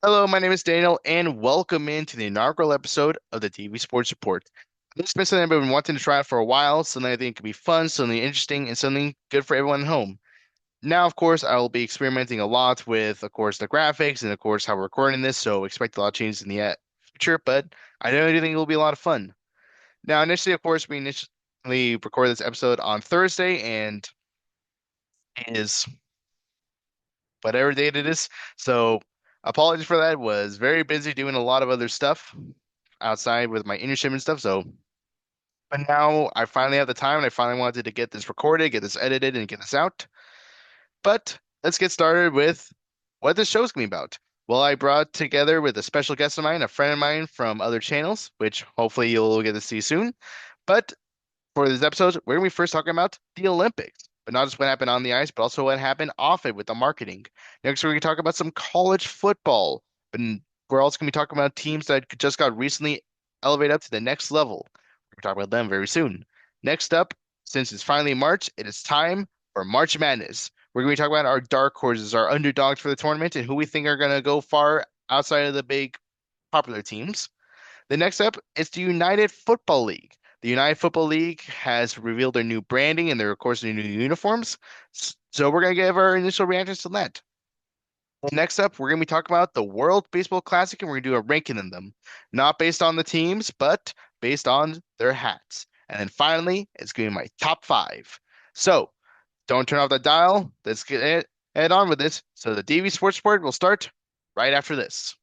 Hello, my name is Daniel, and welcome into the inaugural episode of the TV Sports Report. This has been something I've been wanting to try out for a while, something I think could be fun, something interesting, and something good for everyone at home. Now, of course, I will be experimenting a lot with, of course, the graphics and, of course, how we're recording this, so expect a lot of changes in the future, but I do think it will be a lot of fun. Now, initially, of course, we initially recorded this episode on Thursday, and it is whatever date it is, so apologies for that. Was very busy doing a lot of other stuff outside with my internship and stuff. So, but now I finally have the time and I finally wanted to get this recorded, get this edited, and get this out. But let's get started with what this show's gonna be about. Well, I brought together with a special guest of mine, a friend of mine from other channels, which hopefully you'll get to see soon. But for this episode, we're gonna be first talking about the Olympics, but not just what happened on the ice, but also what happened off it with the marketing. Next, we're gonna talk about some college football, but we're also gonna be talking about teams that just got recently elevated up to the next level. We're gonna talk about them very soon. Next up, since it's finally March, it is time for March Madness. We're gonna be talking about our dark horses, our underdogs for the tournament, and who we think are gonna go far outside of the big popular teams. The next up is the United Football League. The United Football League has revealed their new branding and their, of course, their new uniforms. So we're going to give our initial reactions to that. Next up, we're going to be talking about the World Baseball Classic, and we're going to do a ranking of them, not based on the teams, but based on their hats. And then finally, it's going to be my top five. So don't turn off the dial. Let's get it head on with this. So the DV Sports Report will start right after this.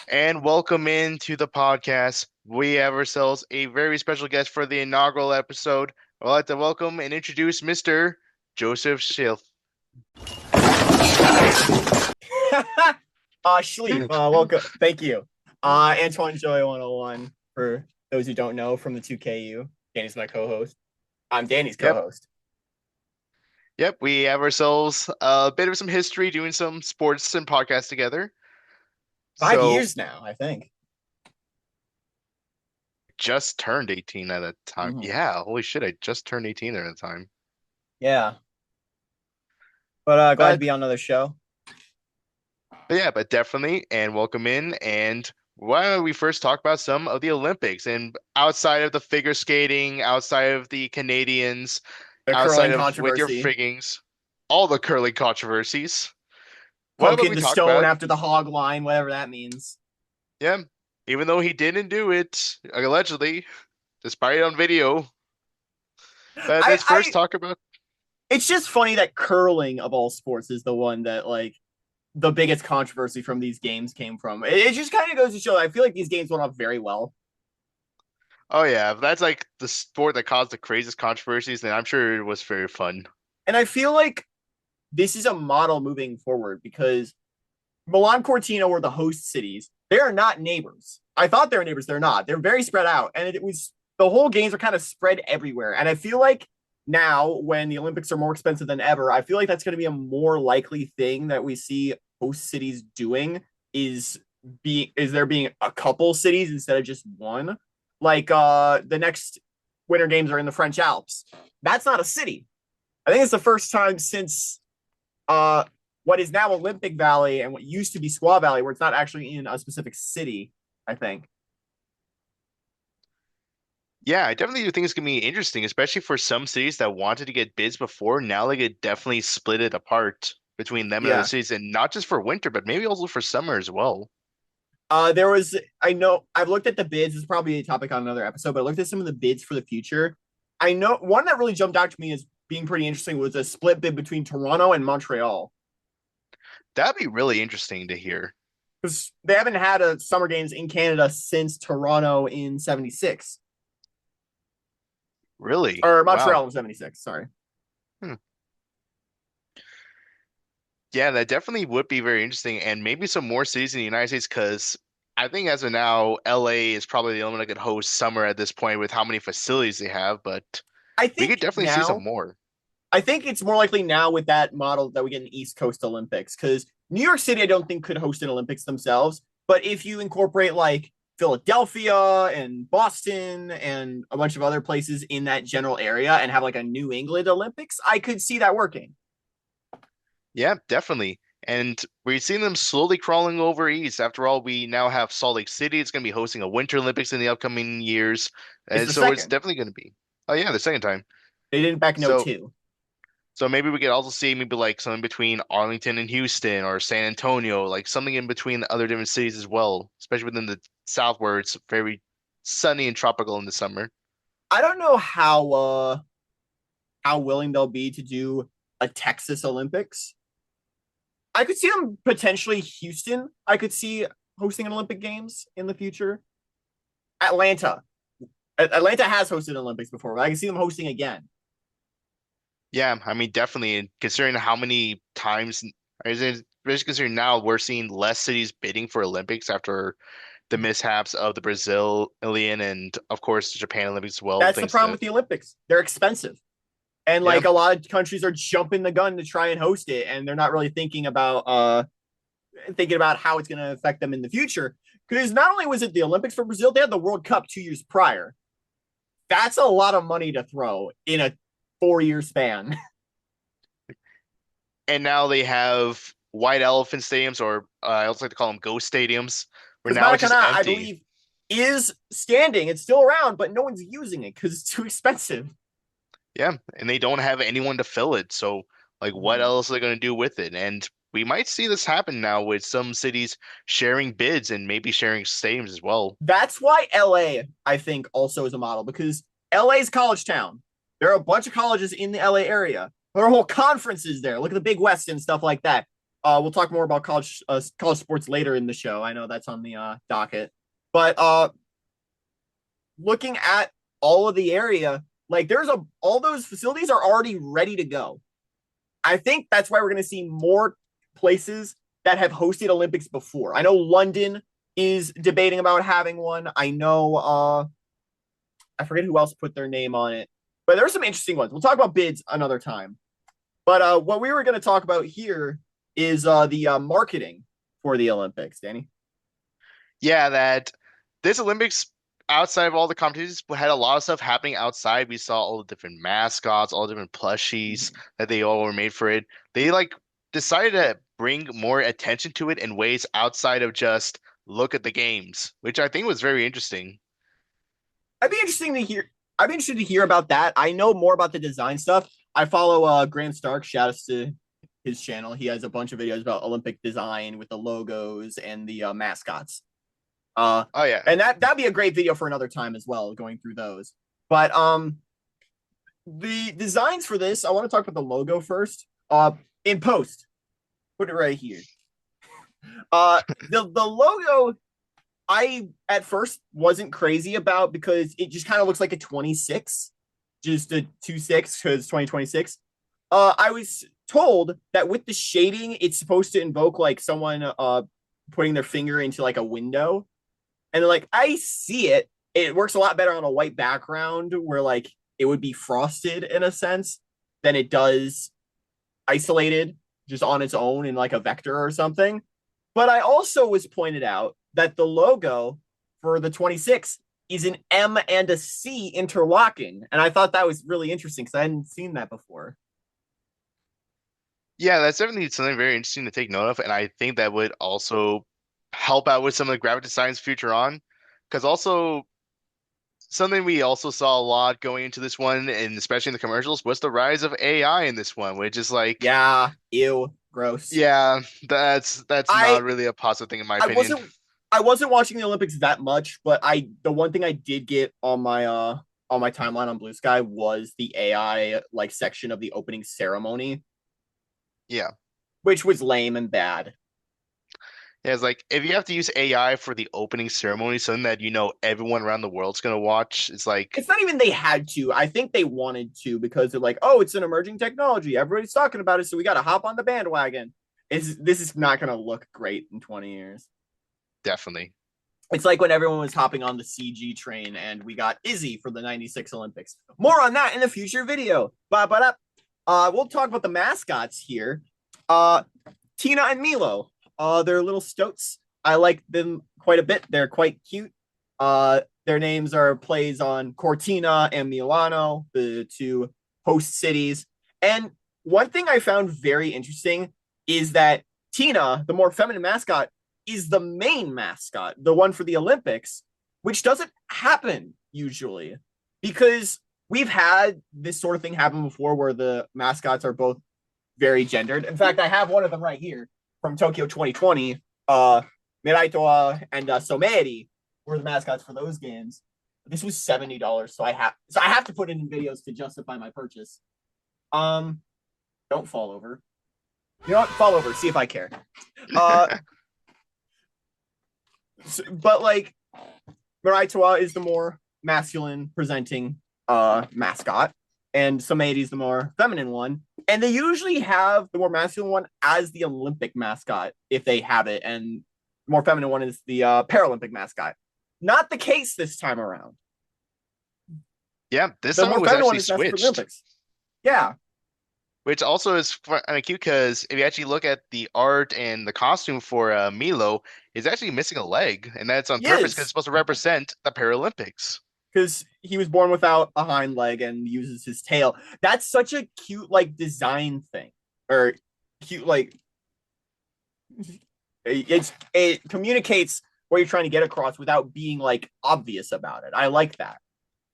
And welcome into the podcast. We have ourselves a very special guest for the inaugural episode. I'd like to welcome and introduce Mr. Joseph Schilf. Schleef, welcome. Thank you. Antoine Joy 101, for those who don't know, from the 2KU. Danny's my co-host. I'm Danny's Yep, co-host. yep. We have ourselves a bit of some history doing some sports and podcasts together. 5 years So now, I think. just turned 18 at a time. Hmm. Yeah, holy shit, I just turned 18 at a time. Yeah, but glad to But be on another show. But yeah, but definitely, and welcome in. And why don't we first talk about some of the Olympics and outside of the figure skating, outside of the Canadians, The outside curling of with your controversy, friggings, all the curling controversies. What about poking we the talk stone about? after the hog line, whatever that means. Yeah, even though he didn't do it, allegedly, despite on video. But I, let's first I, talk about. it's just funny that curling of all sports is the one that the biggest controversy from these games came from. It just kind of goes to show. I feel like these games went off very well. Oh yeah, if that's like the sport that caused the craziest controversies, then I'm sure it was very fun. And I feel like this is a model moving forward because Milan Cortina were the host cities. They are not neighbors. I thought they were neighbors. They're not. They're very spread out. And it was the whole games are kind of spread everywhere. And I feel like now, when the Olympics are more expensive than ever, I feel like that's going to be a more likely thing that we see host cities doing is there being a couple cities instead of just one. Like the next Winter Games are in the French Alps. That's not a city. I think it's the first time since uh, what is now Olympic Valley and what used to be Squaw Valley, where it's not actually in a specific city. I think. Yeah, I definitely do think it's gonna be interesting, especially for some cities that wanted to get bids before. Now they could definitely split it apart between them and other Yeah. cities, and not just for winter, but maybe also for summer as well. There was. I know. I've looked at the bids. This is probably a topic on another episode, but I looked at some of the bids for the future. I know one that really jumped out to me as being pretty interesting was a split bid between Toronto and Montreal That'd be really interesting to hear. because they haven't had a summer games in Canada since Toronto in '76 Really? or Wow. Montreal in '76. Sorry. Hmm. Yeah, that definitely would be very interesting, and maybe some more cities in the United States, because I think as of now, LA is probably the only one that could host summer at this point with how many facilities they have, but I we could think definitely see some now more. I think it's more likely now with that model that we get an East Coast Olympics because New York City, I don't think could host an Olympics themselves. But if you incorporate like Philadelphia and Boston and a bunch of other places in that general area and have like a New England Olympics, I could see that working. Yeah, definitely. And we've seen them slowly crawling over east. After all, we now have Salt Lake City. It's going to be hosting a Winter Olympics in the upcoming years. It's And the so it's second. definitely going to be. Oh, yeah, the second time. They didn't back no So two. so maybe we could also see maybe like something between Arlington and Houston or San Antonio, like something in between the other different cities as well, especially within the South where it's very sunny and tropical in the summer. I don't know how willing they'll be to do a Texas Olympics. I could see them potentially Houston. I could see hosting an Olympic Games in the future. Atlanta. Atlanta has hosted an Olympics before, but I can see them hosting again. Yeah, I mean, definitely. And considering how many times, especially considering now we're seeing less cities bidding for Olympics after the mishaps of the Brazilian and, of course, the Japan Olympics as well, That's the thanks problem to, with the Olympics. They're expensive. And yeah, like a lot of countries are jumping the gun to try and host it, and they're not really thinking about how it's going to affect them in the future. Because not only was it the Olympics for Brazil, they had the World Cup 2 years prior. That's a lot of money to throw in a 4 year span. and now they have white elephant stadiums, or I also like to call them ghost stadiums, where Because now it's just Maracana, I empty. believe, is standing. It's still around, but no one's using it because it's too expensive. Yeah, and they don't have anyone to fill it. So, like, what Mm-hmm. else are they going to do with it? And we might see this happen now with some cities sharing bids and maybe sharing stadiums as well. That's why LA, I think, also is a model because LA's college town. There are a bunch of colleges in the LA area. There are whole conferences there. Look at the Big West and stuff like that. We'll talk more about college sports later in the show. I know that's on the docket. But looking at all of the area, like all those facilities are already ready to go. I think that's why we're going to see more places that have hosted Olympics before. I know London is debating about having one. I know I forget who else put their name on it, but there are some interesting ones. We'll talk about bids another time. But what we were going to talk about here is the marketing for the Olympics, Danny. Yeah, that this Olympics, outside of all the competitions, had a lot of stuff happening outside. We saw all the different mascots, all the different plushies Mm-hmm. that they all were made for it. They like decided to bring more attention to it in ways outside of just look at the games, which I think was very interesting. I'd be interesting to hear. I'd be interested to hear about that. I know more about the design stuff. I follow Grant Stark. Shout outs to his channel. He has a bunch of videos about Olympic design with the logos and the mascots. Uh, Oh yeah. and that'd be a great video for another time as well, going through those. But the designs for this, I want to talk about the logo first. In post, put it right here. The logo I at first wasn't crazy about because it just kind of looks like a 26, just a 26 because 2026. I was told that with the shading, it's supposed to invoke like someone putting their finger into like a window. And like I see it. It works a lot better on a white background where like it would be frosted in a sense than it does isolated just on its own in like a vector or something. But I also was pointed out that the logo for the 26 is an M and a C interlocking. And I thought that was really interesting because I hadn't seen that before. Yeah, that's definitely something very interesting to take note of, and I think that would also help out with some of the graphic designs future on. Because also something we also saw a lot going into this one, and especially in the commercials, was the rise of AI in this one, which is like, Yeah, ew, gross. yeah, that's not I really a positive thing in my I opinion. wasn't watching the Olympics that much, but the one thing I did get on my timeline on Blue Sky was the AI like section of the opening ceremony, Yeah. which was lame and bad. Yeah, it's like if you have to use AI for the opening ceremony, something that you know everyone around the world's gonna watch, it's like It's not even they had to. I think they wanted to because they're like, oh, it's an emerging technology. Everybody's talking about it, so we got to hop on the bandwagon. This is not going to look great in 20 years. definitely. It's like when everyone was hopping on the CG train and we got Izzy for the 96 Olympics. More on that in the future video. We'll talk about the mascots here. Uh, Tina and Milo. They're little stoats. I like them quite a bit. They're quite cute. Their names are plays on Cortina and Milano, the two host cities. And one thing I found very interesting is that Tina, the more feminine mascot, is the main mascot, the one for the Olympics, which doesn't happen usually because we've had this sort of thing happen before where the mascots are both very gendered. In fact, I have one of them right here from Tokyo 2020. Miraitoa and Someri were the mascots for those games. This was $70, so I have to put it in videos to justify my purchase. Don't fall over. You know what? Fall over. See if I care. Uh, but like Miraitoa is the more masculine presenting mascot, and Someri is the more feminine one. And they usually have the more masculine one as the Olympic mascot if they have it, and the more feminine one is the Paralympic mascot. Not the case this time around. Yeah, this The time it more was feminine one actually is mascot for the switched, Olympics. Yeah, which also is kind of cute because if you actually look at the art and the costume for Milo, it's actually missing a leg, and that's on he purpose because it's is supposed to represent the Paralympics. because he was born without a hind leg and uses his tail. That's such a cute like design thing, or cute like it communicates what you're trying to get across without being like obvious about it. I like that.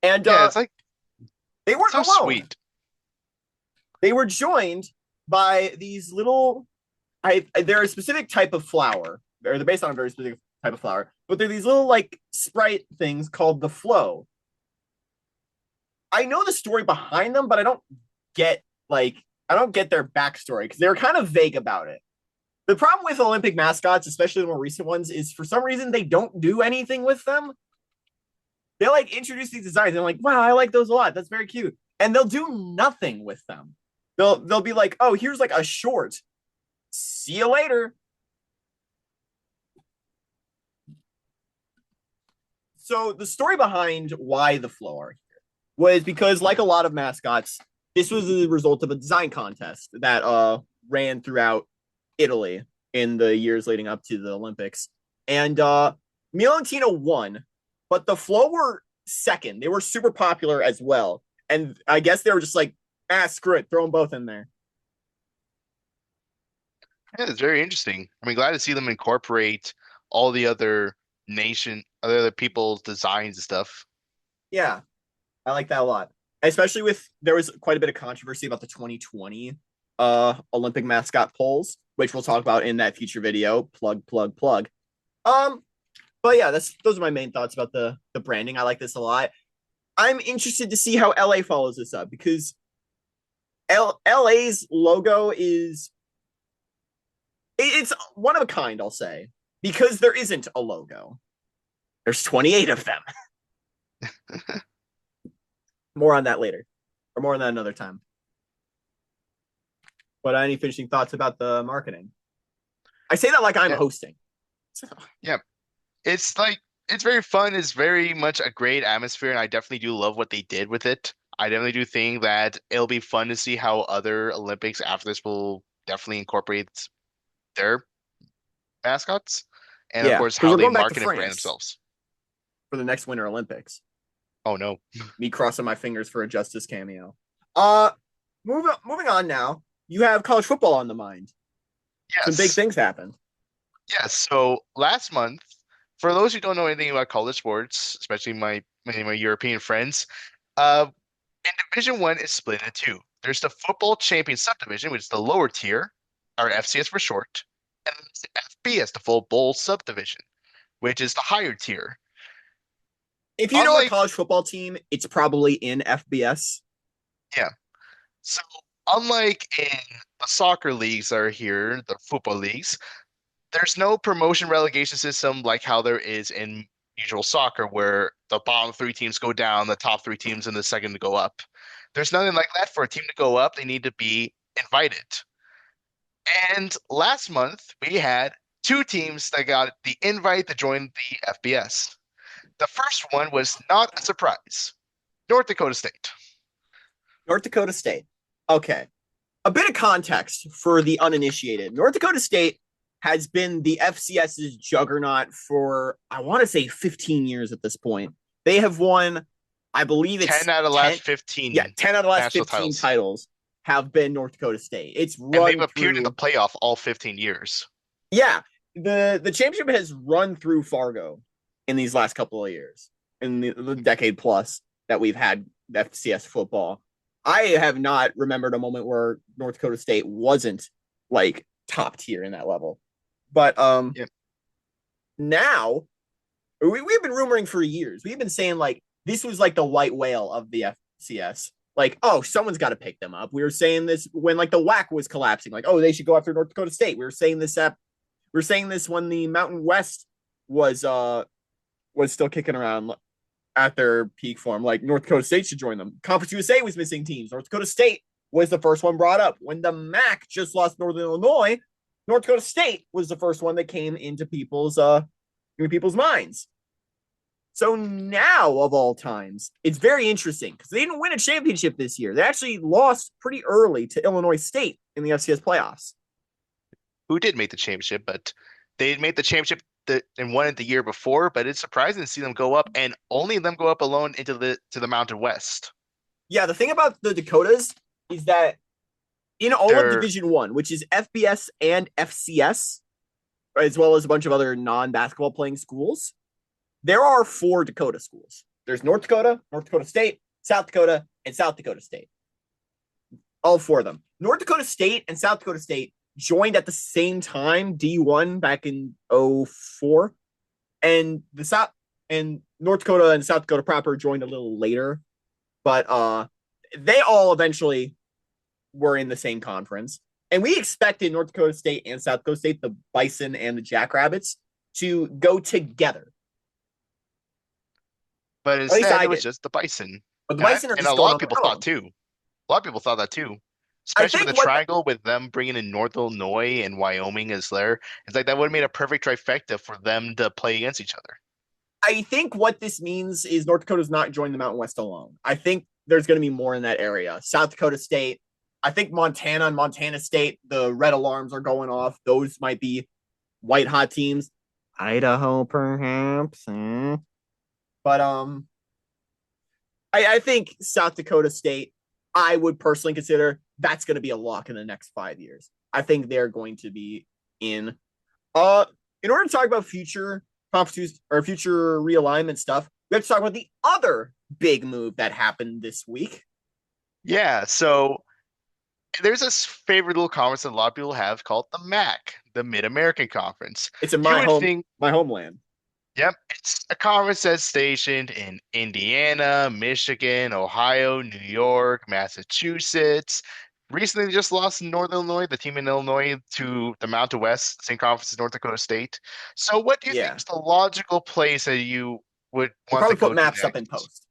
And Yeah, it's like they weren't so alone. sweet. They were joined by these little they're a specific type of flower. Or they're based on a very specific type of flower, but they're these little like sprite things called the flow. I know the story behind them, but get I don't get their backstory because they were kind of vague about it. The problem with Olympic mascots, especially the more recent ones, is for some reason they don't do anything with them. They like introduce these designs and I'm like, wow, I like those a lot. That's very cute. And they'll do nothing with them. They'll be like, oh, here's like a short. See you later. So the story behind why the flow are here was because, like a lot of mascots, this was the result of a design contest that ran throughout Italy in the years leading up to the Olympics. And Milantina won, but the Flow were second. They were super popular as well. And I guess they were just like, screw it, throw them both in there. Yeah, it's very interesting. I mean, glad to see them incorporate all the other people's designs and stuff. Yeah, I like that a lot. Especially with there was quite a bit of controversy about the 2020 Olympic mascot polls, which we'll talk about in that future video. Plug, plug, plug. Um, but yeah, those are my main thoughts about the branding. I like this a lot. I'm interested to see how LA follows this up because LA's logo is it's one of a kind, I'll say, because there isn't a logo. There's 28 of them. More on that later, or more on that another time. But any finishing thoughts about the marketing? I say that like I'm Yeah, hosting. yeah. It's like it's very fun. It's very much a great atmosphere, and I definitely do love what they did with it. I definitely do think that it'll be fun to see how other Olympics after this will definitely incorporate their mascots, and of Yeah, course because how we're they going back to market and brand France themselves. for the next Winter Olympics. Oh no. Me crossing my fingers for a Justice cameo. Uh, moving on now. You have college football on the mind. Some big Yes. things happened. Yes. So last month, for those who don't know anything about college sports, especially my European friends, in Division One is split into two. There's the football champion subdivision, which is the lower tier, or FCS for short, and then there's the FBS, the full bowl subdivision, which is the higher tier. If you know a Unlike, college football team, it's probably in FBS. yeah, so unlike in the soccer leagues that are here, the football leagues, there's no promotion relegation system like how there is in usual soccer, where the bottom three teams go down, the top three teams in the second to go up. There's nothing like that. For a team to go up, they need to be invited. And last month, we had two teams that got the invite to join the FBS. The first one was not a surprise. North Dakota State. North Dakota State. Okay. A bit of context for the uninitiated. North Dakota State has been the FCS's juggernaut for, I want to say, 15 years at this point. They have won, I believe 10 it's out of the 10, last yeah, 15 10 out of the last national 15 titles. titles have been North Dakota State. It's And they've run appeared in the through, playoff all 15 years. yeah, the championship has run through Fargo in these last couple of years, in the decade plus that we've had FCS football. I have not remembered a moment where North Dakota State wasn't like top tier in that level. But Yep. now we've been rumoring for years. We've been saying like this was like the white whale of the FCS. Like, oh, someone's got to pick them up. We were saying this when like the WAC was collapsing. Like, oh, they should go after North Dakota State. We were saying this when the Mountain West was still kicking around at their peak form. Like North Dakota State should join them. Conference USA was missing teams. North Dakota State was the first one brought up. When the MAC just lost Northern Illinois, North Dakota State was the first one that came into people's minds. So now, of all times, it's very interesting because they didn't win a championship this year. They actually lost pretty early to Illinois State in the FCS playoffs. Who did make the championship, but they made the championship and won it the year before. But it's surprising to see them go up and only them go up alone into the Mountain West. Yeah, the thing about the Dakotas is that in all of They're Division One, which is FBS and FCS, as well as a bunch of other non-basketball playing schools, there are 4 Dakota schools. There's North Dakota, North Dakota State, South Dakota, and South Dakota State. All 4 of them. North Dakota State and South Dakota State joined at the same time D1 back in 04, and the South and North Dakota and South Dakota proper joined a little later, but they all eventually were in the same conference. And we expected North Dakota State and South Dakota State, the Bison and the Jackrabbits, to go together. but At least instead I it was did. just the Bison. But the And, Bison are and a just lot going of on people their thought own. too. A lot of people thought that too. I Especially with think the what triangle with them bringing in North Illinois and Wyoming as there. It's like that would have made a perfect trifecta for them to play against each other. I think what this means is North Dakota's not joining the Mountain West alone. I think there's going to be more in that area. South Dakota State, I think Montana and Montana State, the red alarms are going off. Those might be white hot teams. Idaho, perhaps. But I think South Dakota State, I would personally consider that's going to be a lock in the next 5 years. I think they're going to be in. In order to talk about future conferences or future realignment stuff, we have to talk about the other big move that happened this week. Yeah, so there's this favorite little conference that a lot of people have called the MAC, the Mid-American Conference. It's in You would think, my homeland. yep, it's a conference that's stationed in Indiana, Michigan, Ohio, New York, Massachusetts. Recently, they just lost in Northern Illinois, the team in Illinois, to the Mountain West, same conference as North Dakota State. So, what do you think Yeah, is the logical place that you would we'll want to probably put go to maps up in next? post.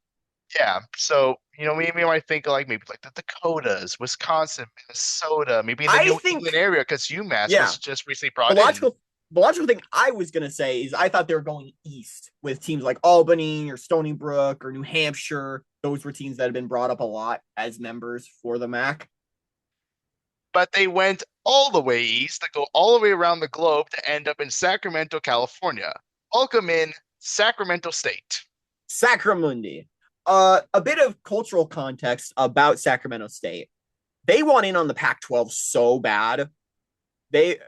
Yeah, so maybe I might think like maybe like the Dakotas, Wisconsin, Minnesota, maybe in the I New England think, area because UMass yeah, was just recently the brought in. logical the logical thing I was gonna say is I thought they were going east with teams like Albany or Stony Brook or New Hampshire. Those were teams that had been brought up a lot as members for the MAC. But they went all the way east to go all the way around the globe to end up in Sacramento, California. Welcome in Sacramento State. Sacramundi. A bit of cultural context about Sacramento State. They want in on the Pac-12 so bad. They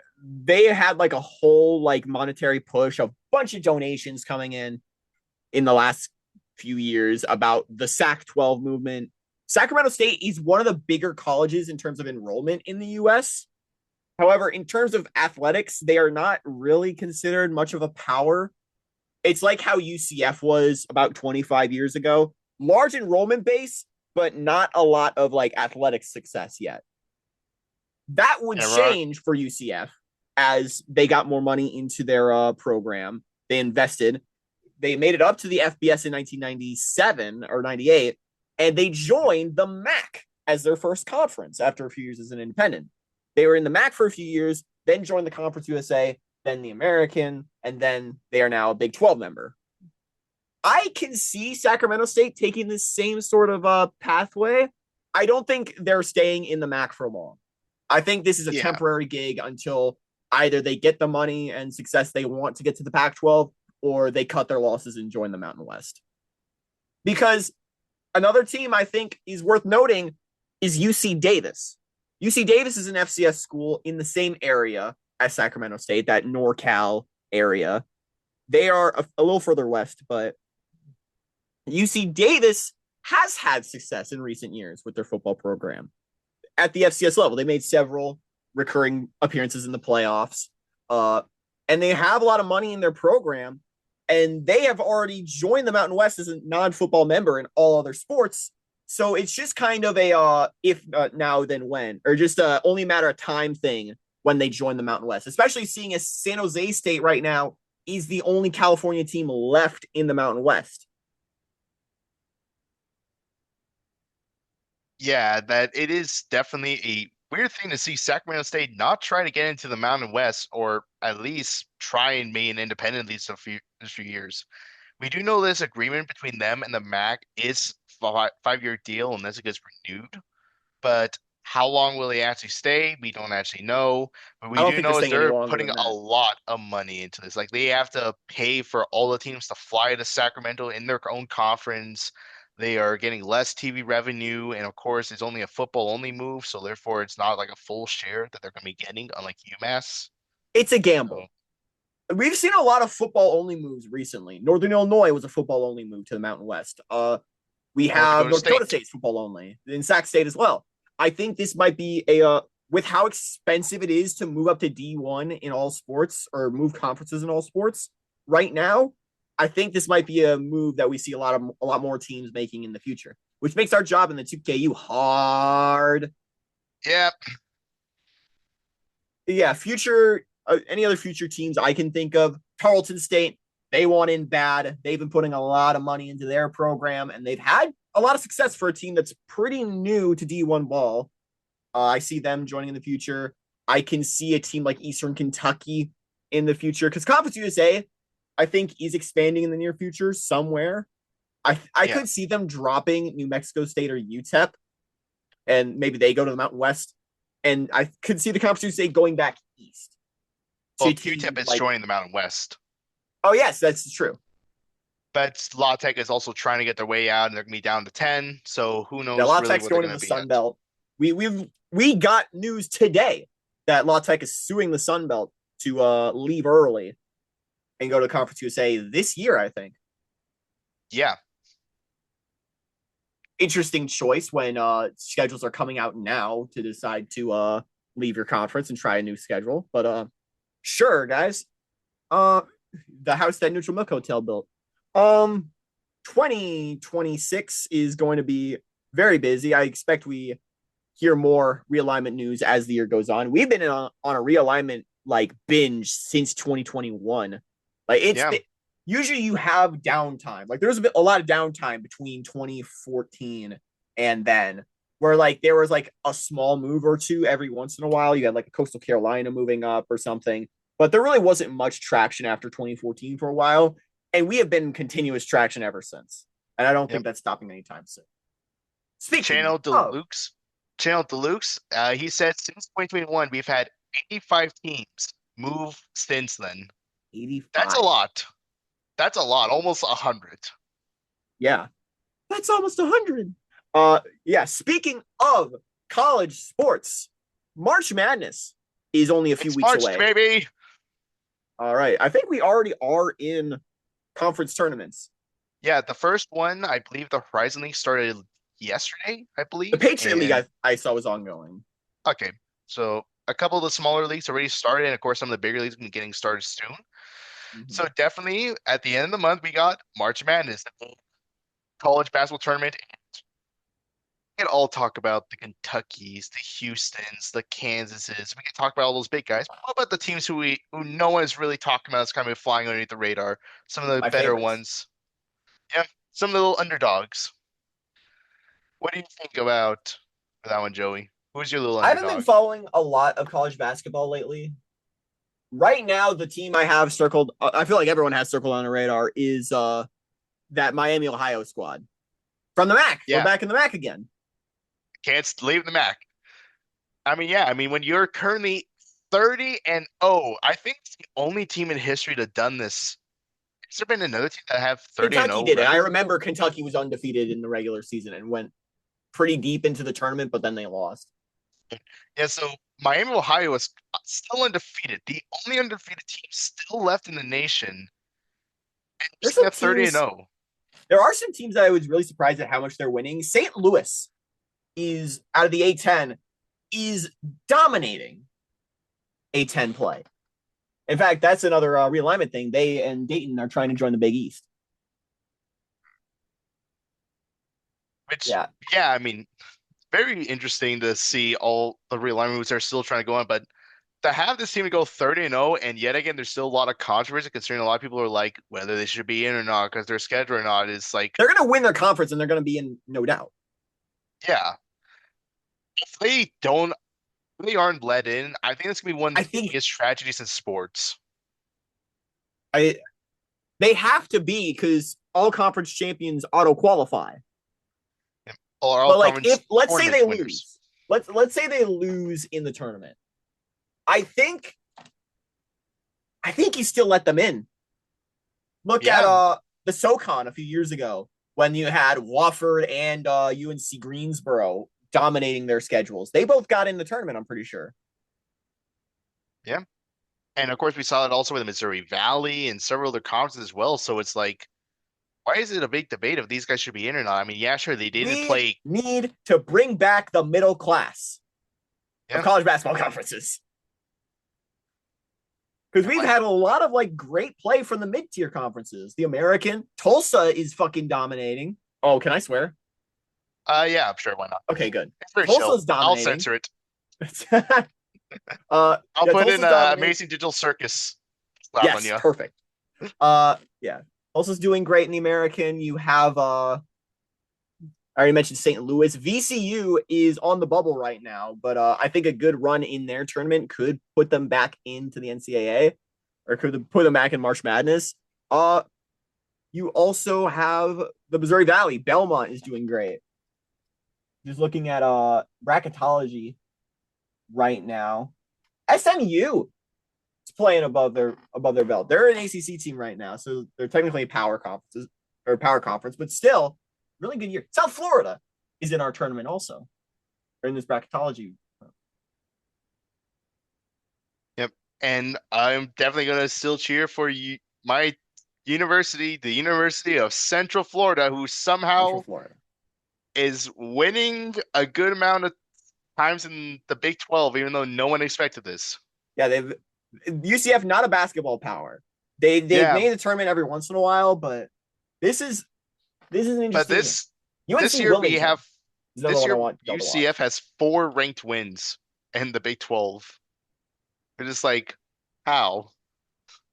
had like a whole like monetary push, a bunch of donations coming in the last few years about the Sac-12 movement. Sacramento State is one of the bigger colleges in terms of enrollment in the US. However, in terms of athletics, they are not really considered much of a power. It's like how UCF was about 25 years ago. Large enrollment base, but not a lot of like athletic success yet. That would And change for UCF as they got more money into their program. They invested. They made it up to the FBS in 1997 or 98, and they joined the MAC as their first conference after a few years as an independent. They were in the MAC for a few years, then joined the Conference USA, then the American, and then they are now a Big 12 member. I can see Sacramento State taking this same sort of pathway. I don't think they're staying in the MAC for long. I think this is a Yeah. temporary gig until either they get the money and success they want to get to the Pac 12 or they cut their losses and join the Mountain West. Because another team I think is worth noting is UC Davis. UC Davis is an FCS school in the same area as Sacramento State, that NorCal area. They are a little further west, but UC Davis has had success in recent years with their football program at the FCS level. They made several recurring appearances in the playoffs, uh, and they have a lot of money in their program. And they have already joined the Mountain West as a non-football member in all other sports. So it's just kind of a if now then when, or just only a matter of time thing when they join the Mountain West. Especially seeing as San Jose State right now is the only California team left in the Mountain West. Yeah, that it is definitely a weird thing to see Sacramento State not try to get into the Mountain West or at least try and remain independent these few years. We do know this agreement between them and the MAC is 5-year deal unless it gets renewed. But how long will they actually stay? We don't actually know. But I we don't do think they're know is staying any they're longer putting than a that. lot of money into this. Like they have to pay for all the teams to fly to Sacramento in their own conference. They are getting less TV revenue, and of course, it's only a football only move, so therefore, it's not like a full share that they're going to be getting, unlike UMass. It's a So, gamble. We've seen a lot of football only moves recently. Northern Illinois was a football only move to the Mountain West. We North have Dakota North Dakota State. State's football only, in Sac State as well. I think this might be a with how expensive it is to move up to D1 in all sports or move conferences in all sports right now. I think this might be a move that we see a lot more teams making in the future, which makes our job in the 2KU hard. Yeah, Yeah, future any other future teams I can think of. Tarleton State, they want in bad. They've been putting a lot of money into their program, and they've had a lot of success for a team that's pretty new to D1 ball. I see them joining in the future. I can see a team like Eastern Kentucky in the future because Conference USA, I think, is expanding in the near future somewhere. I yeah. could see them dropping New Mexico State or UTEP, and maybe they go to the Mountain West. And I could see the Conference USA going back east Well, to UTEP teams is like, joining the Mountain West. oh yes, that's true. But La Tech is also trying to get their way out, and they're going to be down to 10. So who Yeah, knows La really Tech's what they're going to going the to be Sun at. Belt. We got news today that La Tech is suing the Sun Belt to leave early and go to Conference USA this year. I think Yeah, interesting choice when schedules are coming out now to decide to leave your conference and try a new schedule. But sure, guys. Uh, the house that Neutral Milk Hotel built. Um, 2026 is going to be very busy. I expect we hear more realignment news as the year goes on. We've been on a realignment like binge since 2021. Like yeah, usually you have downtime. Like there's a lot of downtime between 2014 and then where like there was like a small move or two every once in a while. You had like a Coastal Carolina moving up or something, but there really wasn't much traction after 2014 for a while. And we have been continuous traction ever since. And I don't yep. think that's stopping anytime soon. Speaking Channel of Deluxe, Channel Deluxe. He said since 2021 we've had 85 teams move since then. That's a 85. lot. That's a lot. Almost 100. Yeah. That's almost 100. Yeah, speaking of college sports, March Madness is only a few It's weeks March, away. baby. All right. I think we already are in conference tournaments. Yeah, the first one, I believe the Horizon League started yesterday, I The believe. Patriot League And I saw was ongoing. okay, so a couple of the smaller leagues already started, and of course, some of the bigger leagues will be getting started soon. Mm-hmm. So definitely at the end of the month, we got March Madness, the college basketball tournament. We can all talk about the Kentuckys, the Houstons, the Kansases. We can talk about all those big guys. What about the teams who no one is really talking about? It's kind of flying underneath the radar. Some of the My better favorites. ones. Yeah, some of the little underdogs. What do you think about that one, Joey? Who's your little I haven't been underdog? following a lot of college basketball lately. Right now, the team I have circled, I feel like everyone has circled on the radar, is that Miami, Ohio squad from the MAC. We're Yeah, back in the MAC again. can't leave the Mac. I mean, yeah, I mean, when you're currently 30-0, I think it's the only team in history to have done this. Has there been another team that have 30 and Kentucky 0 did it. I record? remember Kentucky was undefeated in the regular season and went pretty deep into the tournament, but then they lost. Yeah, so Miami, Ohio is still undefeated. The only undefeated team still left in the nation, and There's sitting some at 30 and teams. 0. There are some teams that I was really surprised at how much they're winning. St. Louis is out of the A10 is dominating A10 play. In fact, that's another realignment thing. They and Dayton are trying to join the Big East. Which, Yeah, yeah, I mean, very interesting to see all the realignment moves are still trying to go on, but to have this team go 30 and 0, and yet again, there's still a lot of controversy considering a lot of people are like whether they should be in or not because they're scheduled or not. Is like, they're going to win their conference and they're going to be in, no doubt. yeah, if they don't, if they aren't let in, I think it's gonna be one I of the think biggest tragedies in sports. I they have to be because all conference champions auto qualify. Or all But like if conference let's say tournament they winners. lose, let's say they lose in the tournament. I think you still let them in. Look at Yeah, the SoCon a few years ago when you had Wofford and UNC Greensboro dominating their schedules. They both got in the tournament, I'm pretty sure. yeah. And of course, we saw it also with the Missouri Valley and several other conferences as well. So it's like, why is it a big debate if these guys should be in or not? I mean, yeah, sure, they didn't We play. need to bring back the middle class of Yeah, college basketball conferences. Because we've like, had a lot of like great play from the mid-tier conferences. The American, Tulsa is fucking dominating. Oh, can I swear? yeah, I'm sure, why not? Okay, good. It's very chill. Tulsa's I'll dominating. censor it. I'll Yeah, put in Tulsa's dominating. Amazing Digital Circus slap on Yes, you. perfect. Yeah. Tulsa's doing great in the American. You have I already mentioned St. Louis. VCU is on the bubble right now, but I think a good run in their tournament could put them back into the NCAA or could put them back in March Madness. Uh, you also have the Missouri Valley. Belmont is doing great. Just looking at bracketology right now. SMU is playing above their belt. They're an ACC team right now, so they're technically power conference, but still really good year. South Florida is in our tournament also, or in this bracketology. Yep. And I'm definitely gonna still cheer for you, my university, the University of Central Florida, who Central somehow Florida. is winning a good amount of times in the Big 12, even though no one expected this. Yeah, they've UCF not a basketball power. They've Yeah, made the tournament every once in a while, but this is an but interesting year. this UNC year we Wilmington have is another this one I year want y'all to UCF watch. has 4 ranked wins in the Big 12. It's just like, how?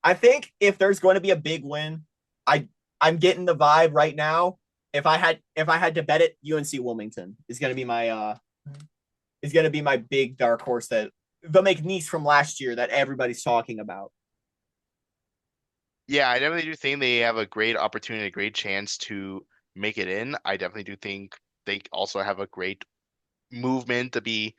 I think if there's going to be a big win, I I'm getting the vibe right now. If I had to bet it, UNC Wilmington is going to be my big dark horse that the McNeese from last year that everybody's talking about. Yeah, I definitely do think they have a great opportunity, a great chance to make it in. I definitely do think they also have a great movement to be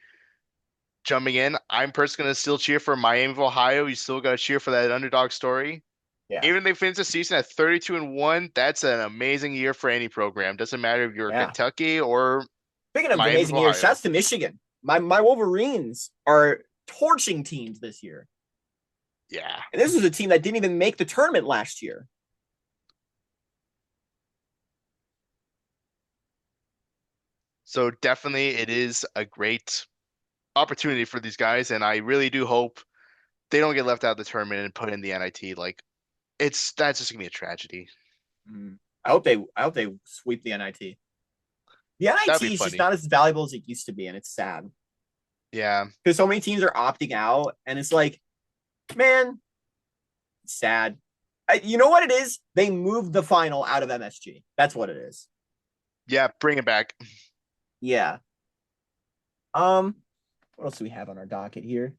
jumping in. I'm personally going to still cheer for Miami of Ohio. You still got to cheer for that underdog story. Yeah, Even if they finish the season at 32 and 1, that's an amazing year for any program. Doesn't matter if you're yeah. Kentucky or Speaking of Miami of amazing years, Ohio. shouts to Michigan. My Wolverines are torching teams this year, Yeah. and this was a team that didn't even make the tournament last year. So definitely it is a great opportunity for these guys, and I really do hope they don't get left out of the tournament and put in the NIT. Like that's just gonna be a tragedy. Mm. I hope they sweep the NIT. The That'd NIT be is just funny. not as valuable as it used to be, and it's sad Yeah. because so many teams are opting out, and it's like, man, it's sad. You know what it is? They moved the final out of MSG. That's what it is. Yeah, bring it back. Yeah. What else do we have on our docket here?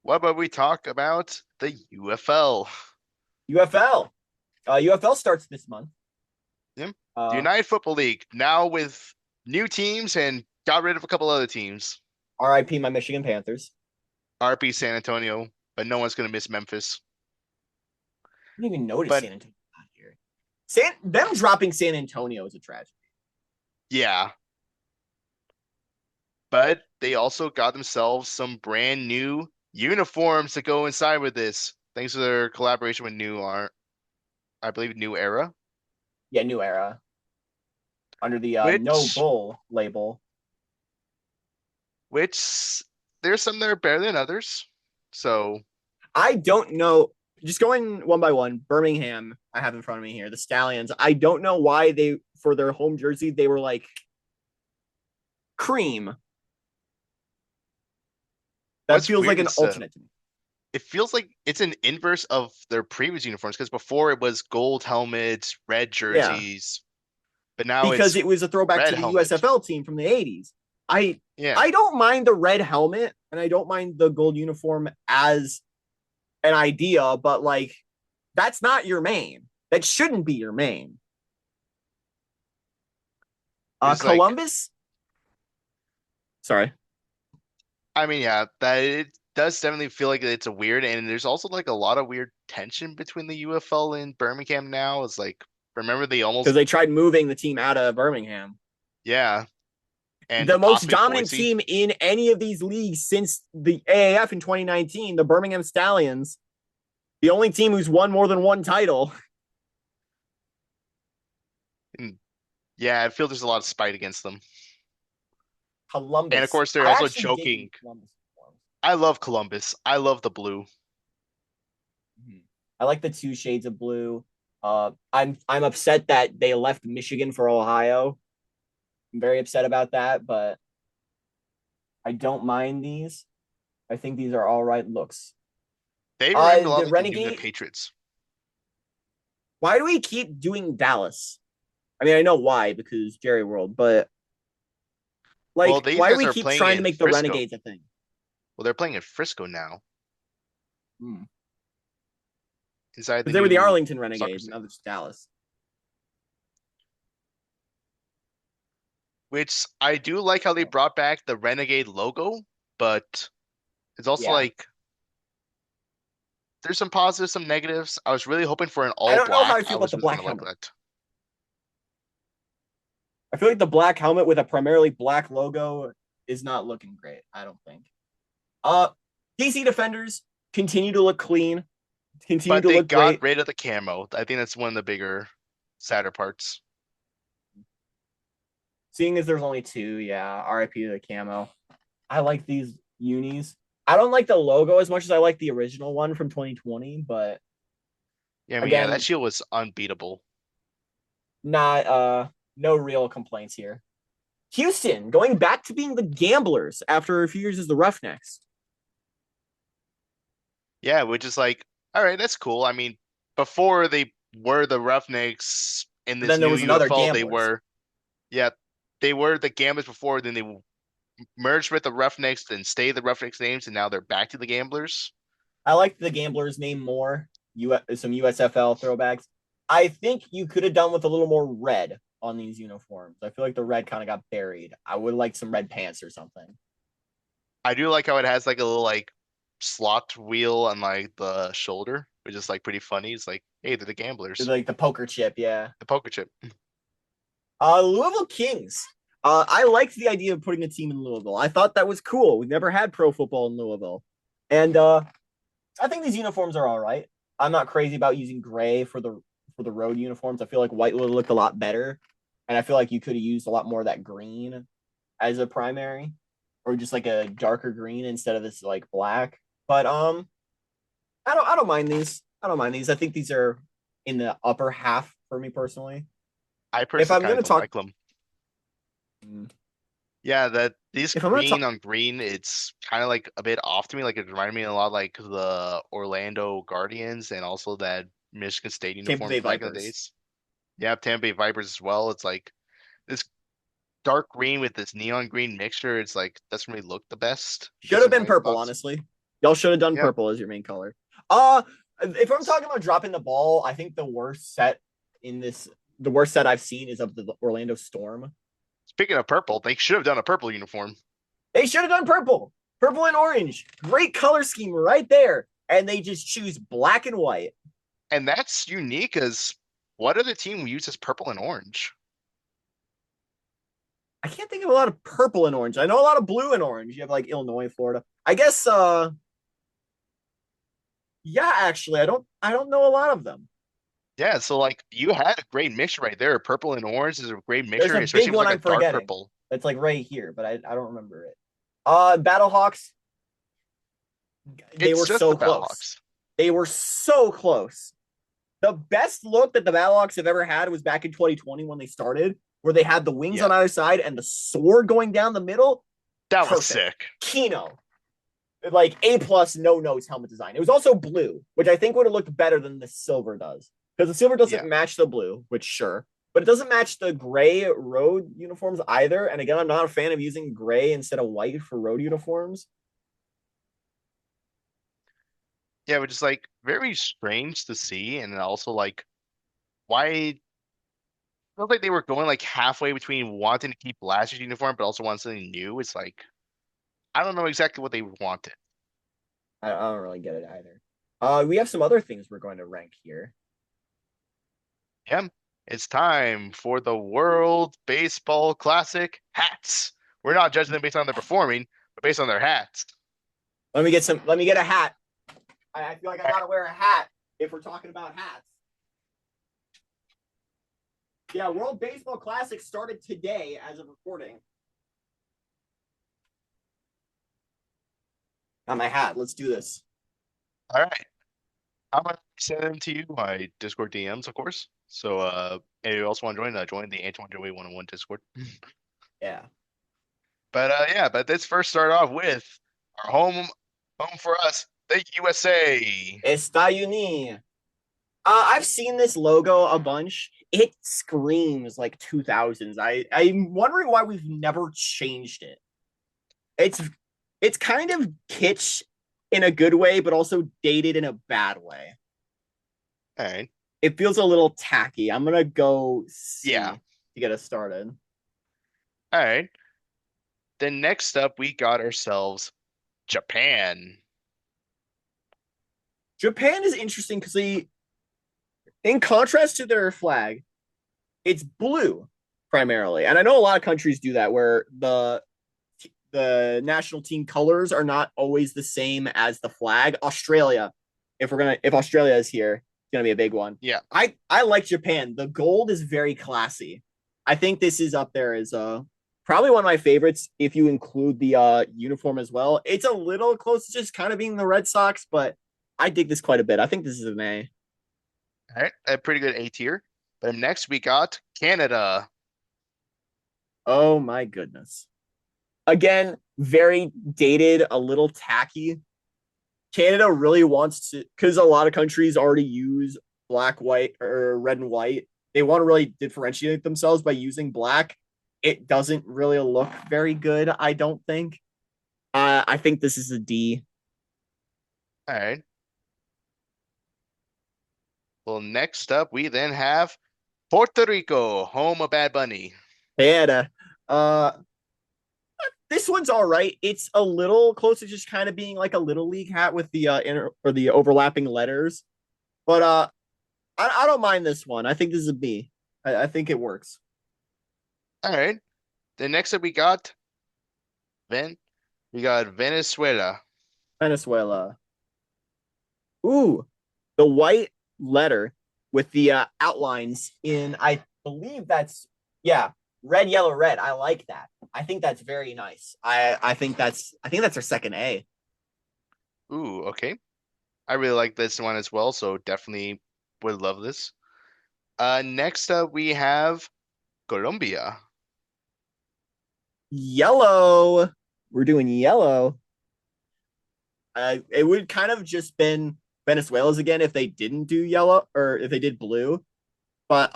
What about we talk about the UFL? UFL. UFL starts this month. Yeah. The Uh, United Football League now with new teams and got rid of a couple other teams. R.I.P. my Michigan Panthers. RP San Antonio, but no one's gonna miss Memphis. I didn't even notice But San Antonio not here. Them dropping San Antonio is a tragedy. yeah, but they also got themselves some brand new uniforms to go inside with this, thanks to their collaboration with I believe New Era, Yeah, new era under the No which Bull label. which there's some that are better than others. So I don't know. Just going one by one, Birmingham, I have in front of me here, the Stallions. I don't know why they, for their home jersey, they were like cream. That what's feels like weird an is alternate to me. it feels like it's an inverse of their previous uniforms because before it was gold helmets, red Yeah, jerseys, but now because it's it was a throwback red to the helmet. USFL team from the 80s. I Yeah, I don't mind the red helmet and I don't mind the gold uniform as an idea, but like that's not your main. That shouldn't be your main. it's like Columbus. Sorry. I mean, yeah, that it does definitely feel like it's a weird, and there's also like a lot of weird tension between the UFL and Birmingham now. It's like remember they Because almost they tried moving the team out of Birmingham. yeah, and The most possibly dominant Boise. team in any of these leagues since the AAF in 2019, the Birmingham Stallions, the only team who's won more than one title. And yeah, I feel there's a lot of spite against them. And of Columbus. course, they're I also actually dig joking. these Columbus forms. I love Columbus. I love the blue. Mhm. I like the two shades of blue. I'm upset that they left Michigan for Ohio. I'm very upset about that, but I don't mind these. I think these are all right looks. They remind me a lot The like the New England Renegade. Patriots. Why do we keep doing Dallas? I mean, I know why because Jerry World, but Well, like, these why do guys we are keep playing trying to in make the Frisco. Renegades a thing? Well, they're playing in Frisco now, Hmm. inside the Because they were the new Arlington soccer Renegades, now stadium. it's Dallas. Which I do like how they brought back the Renegade logo, but it's also Yeah, like there's some positives, some negatives. I was really hoping for an I all don't know how black. I I feel about was the really black gonna like helmet. that. I feel like the black helmet with a primarily black logo is not looking great. I don't think. Uh, DC Defenders continue to look clean, continue But to they look got great. rid of the camo. I think that's one of the bigger, sadder parts. Seeing as there's only two, yeah. RIP to the camo. I like these unis. I don't like the logo as much as I like the original one from 2020, but Yeah, I mean, yeah, that again, shield was unbeatable. not no real complaints here. Houston going back to being the Gamblers after a few years as the Roughnecks. Yeah, which is like, all right, that's cool. I mean, before they were the Roughnecks in But this then there new was another UFL, they Gamblers. were, yeah, they were the Gamblers before. Then they merged with the Roughnecks, then stayed the Roughnecks names, and now they're back to the Gamblers. I like the Gamblers name more. Some USFL throwbacks. I think you could have done with a little more red on these uniforms. I feel like the red kind of got buried. I would like some red pants or something. I do like how it has like a little like slot wheel on like the shoulder, which is like pretty funny. It's like, hey, they're the Gamblers, Like the poker chip, yeah. the poker chip. Louisville Kings. I liked the idea of putting a team in Louisville. I thought that was cool. We've never had pro football in Louisville, and I think these uniforms are all right. I'm not crazy about using gray for the road uniforms. I feel like white would have looked a lot better, and I feel like you could have used a lot more of that green as a primary, or just like a darker green instead of this like black. But I don't mind these. I don't mind these. I think these are in the upper half for me personally. I If personally I'm kind gonna of don't talk, like them. Yeah, that these if I'm gonna green talk on green, it's kind of like a bit off to me. Like it reminded me a lot like the Orlando Guardians and also that Michigan State Tampa uniform Bay from back in the Vipers. days. Yeah, Tampa Bay Vipers as well. It's like this dark green with this neon green mixture. It's like doesn't really look the best, I Should guess have in been my purple, thoughts. honestly. Y'all should have done Yeah. purple as your main color. Uh if I'm talking about dropping the ball, I think the worst set I've seen is of the Orlando Storm. Speaking of purple, they should have done a purple uniform. They should have done purple. Purple and orange. Great color scheme right there. And they just choose black and white. And that's unique because what other team uses purple and orange? I can't think of a lot of purple and orange. I know a lot of blue and orange. You have like Illinois, Florida. I guess yeah, actually, I don't know a lot of them. Yeah, so like you had a great mixture right there. Purple and orange is a great There's mixture, a especially big if it's one like a I'm dark forgetting. purple. It's like right here, but I don't remember it. Battlehawks, they It's were just the so close. Battlehawks. They were so close. The best look that the Battlehawks have ever had was back in 2020 when they started, where they had the wings Yeah, on either side and the sword going down the middle. that was Perfect. sick. Kino. Like A plus, no nose helmet design. It was also blue, which I think would have looked better than the silver does. Because the silver doesn't Yeah. match the blue, which sure. But it doesn't match the gray road uniforms either. And again, I'm not a fan of using gray instead of white for road uniforms. Yeah, which is like very strange to see, and also like why it felt like they were going like halfway between wanting to keep last year's uniform but also want something new. It's like I don't know exactly what they wanted. I don't really get it either. We have some other things we're going to rank here. Yeah, it's time for the World Baseball Classic hats. We're not judging them based on their performing, but based on their hats. Let me get some. Let me get a hat. I feel like I All right. gotta wear a hat if we're talking about hats. Yeah, World Baseball Classic started today as of recording. Got my hat. Let's do this. All right. I'm gonna send them to you my Discord DMs, of course. So if you also want to join, join the Antoine Joey 101 Discord. Yeah. But yeah, but let's first start off with our home for us, the USA. Está Uni. I've seen this logo a bunch. It screams like 2000s. I'm wondering why we've never changed it. It's it's kind of kitsch in a good way, but also dated in a bad way. All right. It feels a little tacky. I'm gonna go Yeah. C to get us started. All right. Then next up, we got ourselves Japan. Japan is interesting because they, in contrast to their flag, it's blue primarily, and I know a lot of countries do that where the national team colors are not always the same as the flag. Australia, if Australia is here, it's gonna be a big one. Yeah. I like Japan. The gold is very classy. I think this is up there as probably one of my favorites if you include the uniform as well. It's a little close to just kind of being the Red Sox, but I dig this quite a bit. I think this is an A. All right. A pretty good A tier. But next, we got Canada. Oh my goodness. Again, very dated, a little tacky. Canada really wants to, because a lot of countries already use black, white, or red and white. They want to really differentiate themselves by using black. It doesn't really look very good, I don't think. I think this is a D. All right. Well, next up, we then have Puerto Rico, home of Bad Bunny. Canada. Uh, this one's all right. It's a little close to just kind of being like a little league hat with the inner or the overlapping letters, but I don't mind this one. I think this is a B. I think it works. All right. Then next up, Ven. We got Venezuela. Venezuela. Ooh, the white letter with the outlines in. I believe that's yeah, red, yellow, red. I like that. I think that's very nice. I think that's our second A. Ooh, okay. I really like this one as well, so definitely would love this. Next up, we have Colombia. Yellow. We're doing yellow. It would kind of just been Venezuela's again if they didn't do yellow or if they did blue. But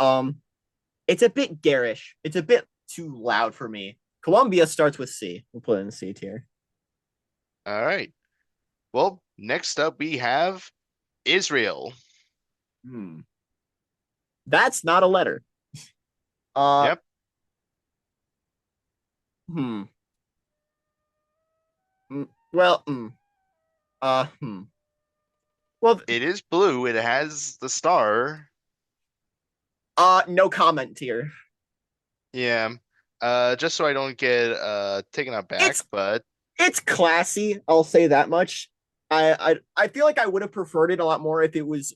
it's a bit garish. It's a bit too loud for me. Colombia starts with C. We'll put it in C tier. All right. Well, next up, we have Israel. Hmm. That's not a letter. Uh Yep. hmm. Well, mm, uh, hmm. Well, It is blue. It has the star. no comment here. Yeah. Just so I don't get taken aback, It's but it's classy. I'll say that much. I feel like I would have preferred it a lot more if it was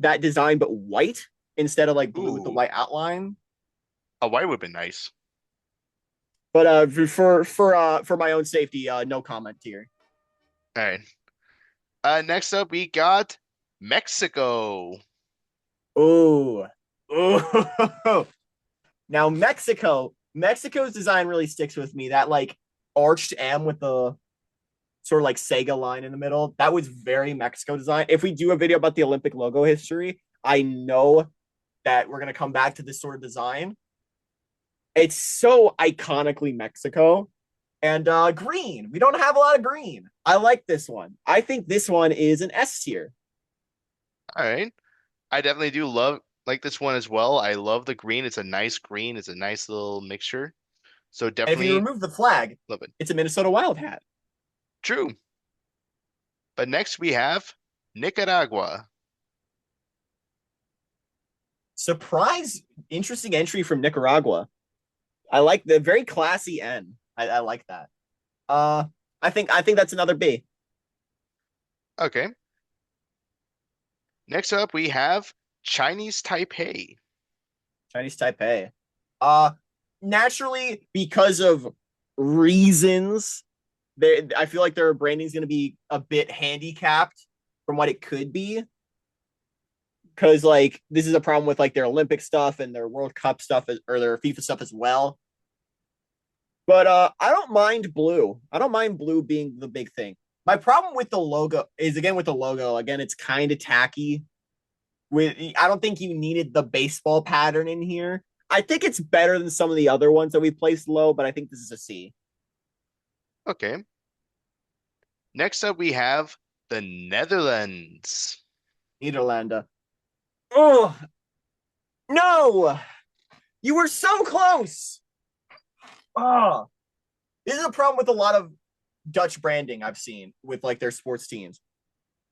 that design but white instead of like blue with the ooh, white outline. a white would have been nice. But for my own safety, no comment here. All right. Next up we got Mexico. Ooh, ooh. Now Mexico's design really sticks with me. That like arched M with the sort of like Sega line in the middle. That was very Mexico design. If we do a video about the Olympic logo history, I know that we're gonna come back to this sort of design. It's so iconically Mexico. And green. We don't have a lot of green. I like this one. I think this one is an S tier. All right. I definitely do love like this one as well. I love the green. It's a nice green. It's a nice little mixture. So And if you definitely remove the flag, love it. it's a Minnesota Wild hat. True. But next we have Nicaragua. Surprise, interesting entry from Nicaragua. I like the very classy N. I like that. Uh, I think that's another B. Okay. Next up we have Chinese Taipei. Chinese Taipei. Uh, naturally because of reasons, I feel like their branding is going to be a bit handicapped from what it could be. Because like this is a problem with like their Olympic stuff and their World Cup stuff or their FIFA stuff as well. But I don't mind blue. I don't mind blue being the big thing. My problem with the logo is again with the logo. Again, it's kind of tacky. I don't think you needed the baseball pattern in here. I think it's better than some of the other ones that we placed low, but I think this is a C. Okay. Next up we have the Netherlands. Nederlanda. Oh no! You were so close. Oh, this is a problem with a lot of Dutch branding I've seen with like their sports teams.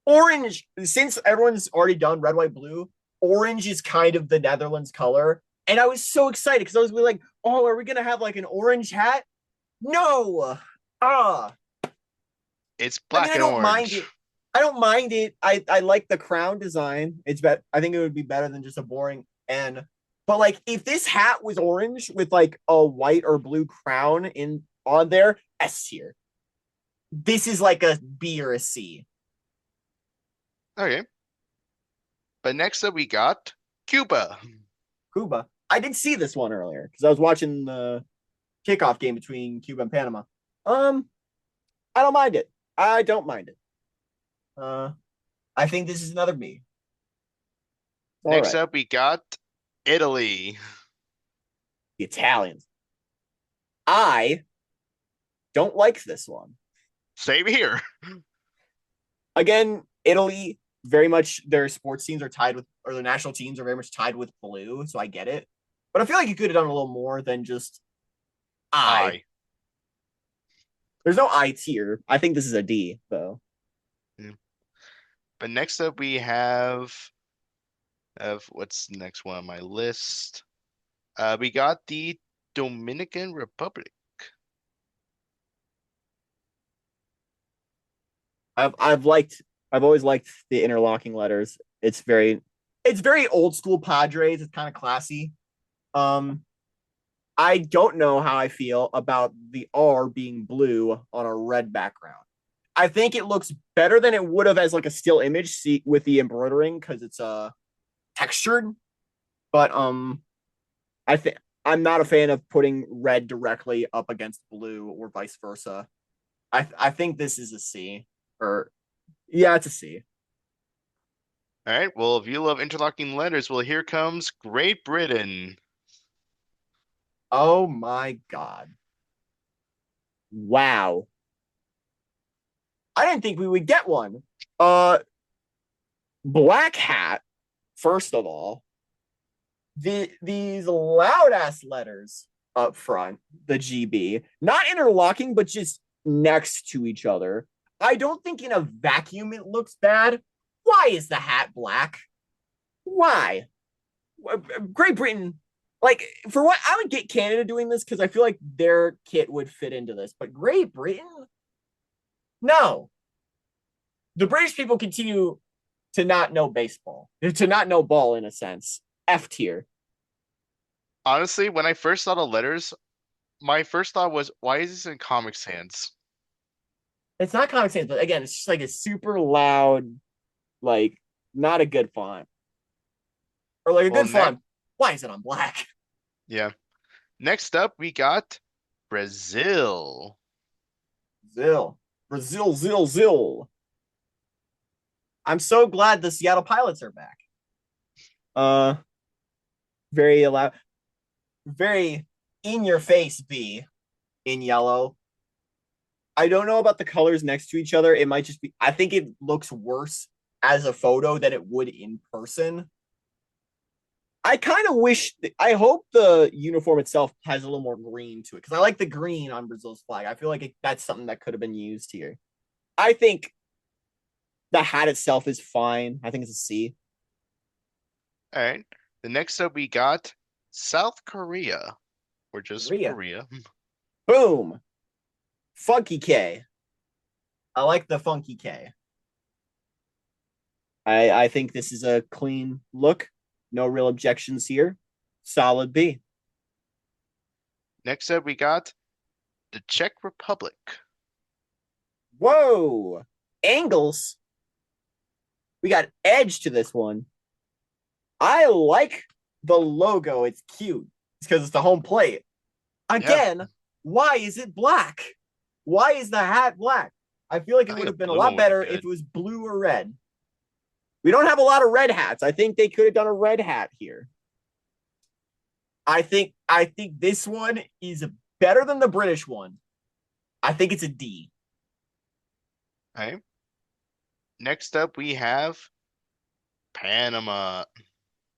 Orange, since everyone's already done red, white, blue, orange is kind of the Netherlands color. And I was so excited because I was like, oh, are we going to have like an orange hat? No. Ah. It's I mean, black I and don't mind orange. it. I don't mind it. I like the crown design. I think it would be better than just a boring N. But like if this hat was orange with like a white or blue crown in on there, S tier. This is like a B or a C. Okay. But next up we got Cuba. Cuba. I did see this one earlier because I was watching the kickoff game between Cuba and Panama. Um, I don't mind it. I don't mind it. Uh, I think this is another B. All Next right. up we got Italy. The Italians. I don't like this one. Same here. Again, Italy, very much their sports teams are tied with, or their national teams are very much tied with blue. So I get it. But I feel like you could have done a little more than just I. I. There's no I tier. I think this is a D, though. Yeah. But next up we have what's the next one on my list? We got the Dominican Republic. I've liked I've always liked the interlocking letters. It's very old school Padres. It's kind of classy. Um, I don't know how I feel about the R being blue on a red background. I think it looks better than it would have as like a still image with the embroidering because it's textured. But I think I'm not a fan of putting red directly up against blue or vice versa. I think this is a C or yeah, it's a C. All right. Well, if you love interlocking letters, well, here comes Great Britain. Oh my god. Wow. I didn't think we would get one. Uh Black hat, first of all. These loud ass letters up front, the GB, not interlocking, but just next to each other. I don't think in a vacuum it looks bad. Why is the hat black? Why? Great Britain, like for what I would get Canada doing this because I feel like their kit would fit into this, but Great Britain, no. The British people continue to not know baseball, to not know ball in a sense. F tier. Honestly, when I first saw the letters, my first thought was, why is this in Comic Sans? It's not Comic Sans, but again, it's just like a super loud, like not a good font or like a Well, good next, font. Why is it on black? yeah. Next up, we got Brazil. Zill, Brazil, zill, zill. I'm so glad the Seattle Pilots are back. Uh, very loud, very in your face. B in yellow. I don't know about the colors next to each other. It might just be. I think it looks worse as a photo than it would in person. I kind of wish. I hope the uniform itself has a little more green to it because I like the green on Brazil's flag. I feel like that's something that could have been used here. I think the hat itself is fine. I think it's a C. All right. The next up, we got South Korea, or just Korea. Korea. Boom. Funky K. I like the funky K. I think this is a clean look. No real objections here. Solid B. Next up, we got the Czech Republic. Whoa. Angles. We got edge to this one. I like the logo. It's cute. It's because it's the home plate. Yeah, Again, why is it black? Why is the hat black? I feel like I it think would a have been a blue one lot would be better if good. it was blue or red. We don't have a lot of red hats. I think they could have done a red hat here. I think this one is better than the British one. I think it's a D. All right. Next up, we have Panama.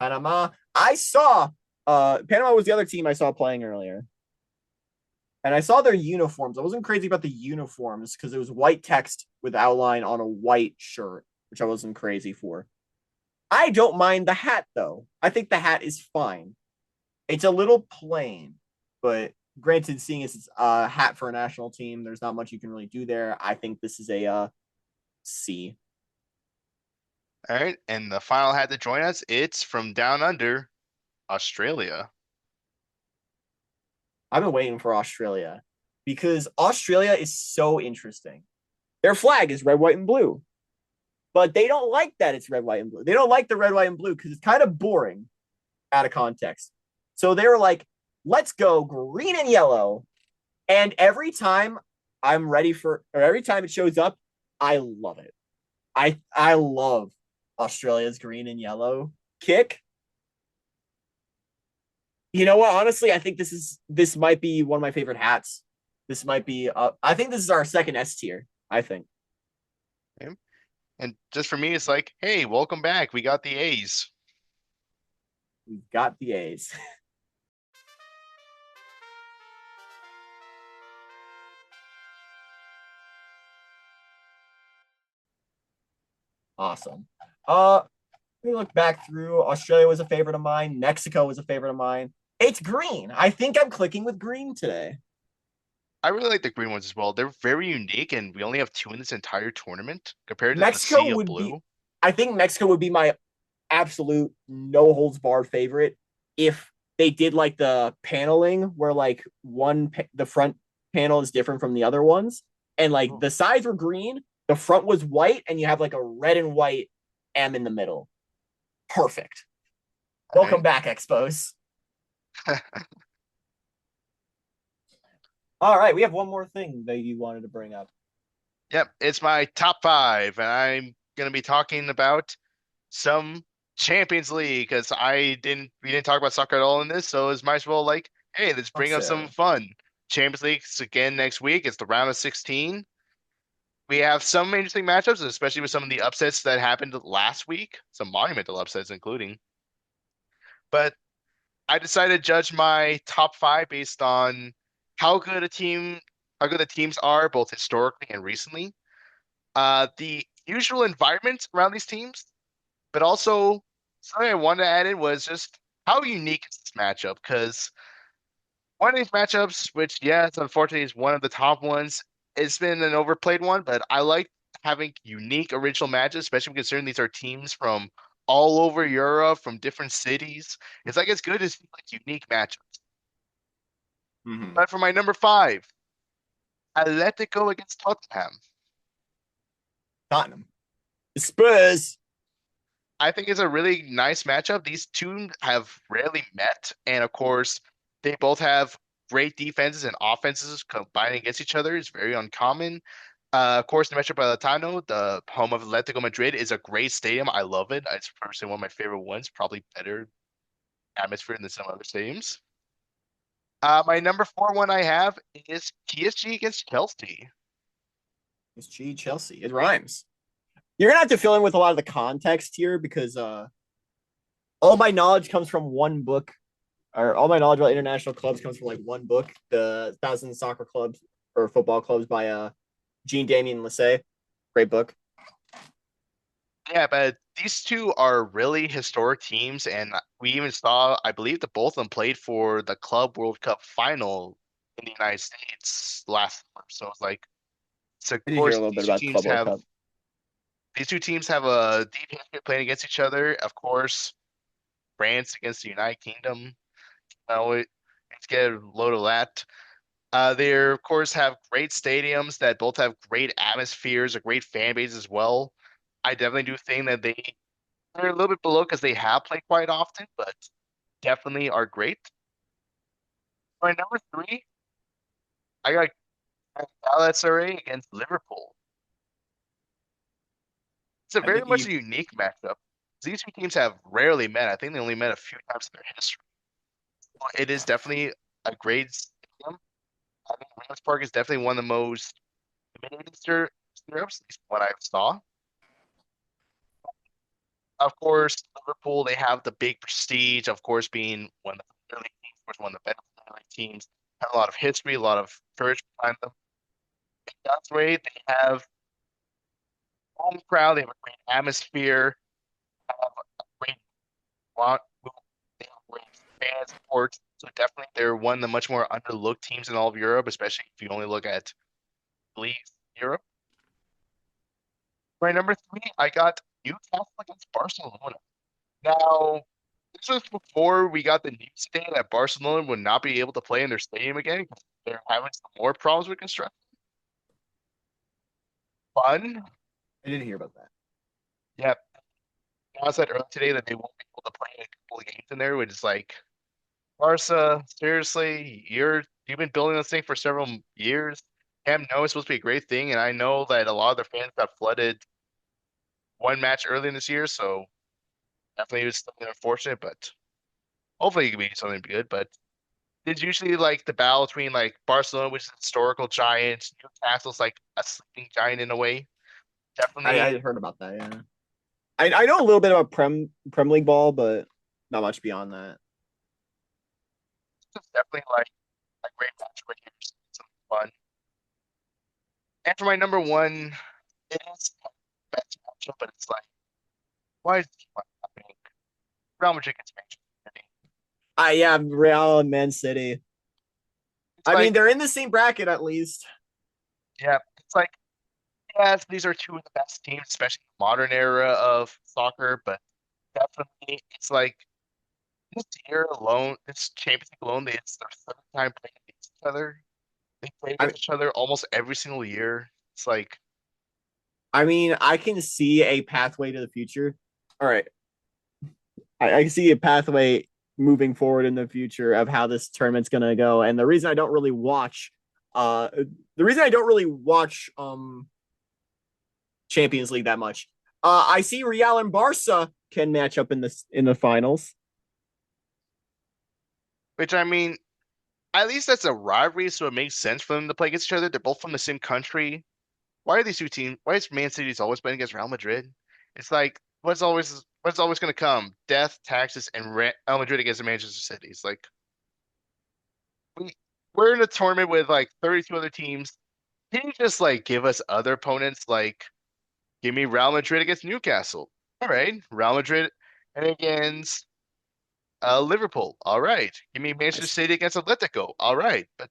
Panama. I saw Panama was the other team I saw playing earlier. And I saw their uniforms. I wasn't crazy about the uniforms because it was white text with outline on a white shirt, which I wasn't crazy for. I don't mind the hat though. I think the hat is fine. It's a little plain, but granted, seeing as it's a hat for a national team, there's not much you can really do there. I think this is a C. All right. And the final hat to join us, it's from down under, Australia. I've been waiting for Australia because Australia is so interesting. Their flag is red, white, and blue, but they don't like that it's red, white, and blue. They don't like the red, white, and blue because it's kind of boring out of context. So they were like, let's go green and yellow. And every time I'm ready for, or every time it shows up, I love it. I love Australia's green and yellow kick. You know what? Honestly, I think this might be one of my favorite hats. This might be. I think this is our second S tier. I think Okay. And just for me, it's like, hey, welcome back. We got the A's. we've got the A's. Awesome. Let me look back through. Australia was a favorite of mine. Mexico was a favorite of mine. It's green. I think I'm clicking with green today. I really like the green ones as well. They're very unique, and we only have two in this entire tournament compared to the Mexico sea of would be. blue. I think Mexico would be my absolute no holds barred favorite if they did like the paneling where like the front panel is different from the other ones and like Oh, the sides were green, the front was white, and you have like a red and white M in the middle. Perfect. all Welcome right. back, Expos. All right, we have one more thing that you wanted to bring up. Yep, it's my top five, and I'm gonna be talking about some Champions League because we didn't talk about soccer at all in this, so it's might as well like, hey, let's bring up some So, fun. Champions League again next week. It's the round of 16. We have some interesting matchups, especially with some of the upsets that happened last week, some monumental upsets including. But I decided to judge my top five based on how good a team, how good the teams are both historically and recently. The usual environment around these teams, but also something I wanted to add in was just how unique is this matchup? Because one of these matchups, which yes, unfortunately is one of the top ones, it's been an overplayed one, but I like having unique original matches, especially considering these are teams from all over Europe, from different cities. It's good to see like unique matchups. Mm-hmm. But for my number five, Atletico against Tottenham. Tottenham. Spurs. I think it's a really nice matchup. These two have rarely met, and of course, they both have great defenses and offenses combining against each other. It's very uncommon. Of course, the Metropolitano, the home of Atletico Madrid, is a great stadium. I love it. It's personally one of my favorite ones, probably better atmosphere than some other stadiums. My number four one I have is PSG against Chelsea. It's G Chelsea. It rhymes. You're gonna have to fill in with a lot of the context here because all my knowledge comes from one book, or all my knowledge about international clubs comes from like one book, the Thousand Soccer Clubs or Football Clubs by Jean Damien Lassay. Great book. Yeah, but these two are really historic teams, and we even saw, I believe, that both of them played for the Club World Cup final in the United States last summer. So it's like, so of I did hear a course, little bit about Club World Cup. these two teams have a deep history of playing against each other. Of course, France against the United Kingdom. Let's get a load of that. They of course have great stadiums that both have great atmospheres, a great fan base as well. I definitely do think that they're a little bit below because they have played quite often, but definitely are great. My number three, I got Galatasaray against Liverpool. It's a I very think much you a unique matchup. These two teams have rarely met. I think they only met a few times in their history. Well, it is definitely a great stadium. I think Rams Park is definitely one of the most intimidating syrups, at least what I saw. Of course, Liverpool, they have the big prestige, of course, being one of the early teams, of course, one of the better early teams, have a lot of history, a lot of courage behind them. That's great. They have home crowd, they have a great atmosphere, have a great want, they have great fan support. So definitely they're one of the much more underlooked teams in all of Europe, especially if you only look at leagues in Europe. My number three, I got Newcastle against Barcelona. Now, this was before we got the news today that Barcelona would not be able to play in their stadium again because they're having some more problems with construction. Fun. I didn't hear about that. Yeah. I said earlier today that they won't be able to play a couple of games in there, which is like, Barca, seriously, you've been building this thing for several years. Camp Nou is supposed to be a great thing, and I know that a lot of their fans got flooded one match early in this year, so definitely it was something unfortunate, but hopefully it can be something good. But it's usually like the battle between like Barcelona, which is a historical giant, Newcastle's like a sleeping giant in a way. I Definitely, heard about that. Yeah, I know a little bit about Prem League ball, but not much beyond that. it's definitely like a great match right here. Something fun. And for my number one, it is the best matchup, but it's like, why is this one happening? Real Madrid gets Manchester City. Yeah, Real and Man City. It's I mean, like, they're in the same bracket at least. yeah, it's like, yes, these are two of the best teams, especially in the modern era of soccer, but definitely it's like this year alone, this Champions League alone, it's their third time playing against each other. They play I against each other almost every single year. It's like, I mean, I can see a pathway to the future. All right, I can see a pathway moving forward in the future of how this tournament's gonna go. And uh, the reason I don't really watch Champions League that much, I see Real and Barca can match up in the finals. which I mean, at least that's a rivalry, so it makes sense for them to play against each other. They're both from the same country. Why are these two teams? Why is Man City's always playing against Real Madrid? It's like what's always going to come? Death, taxes, and Real Madrid against Manchester City. It's like we we're in a tournament with like 32 other teams. Can you just like give us other opponents? Like Give me Real Madrid against Newcastle. All right. Real Madrid and against Liverpool. All right. Give me I, Manchester City against Atletico. All right. But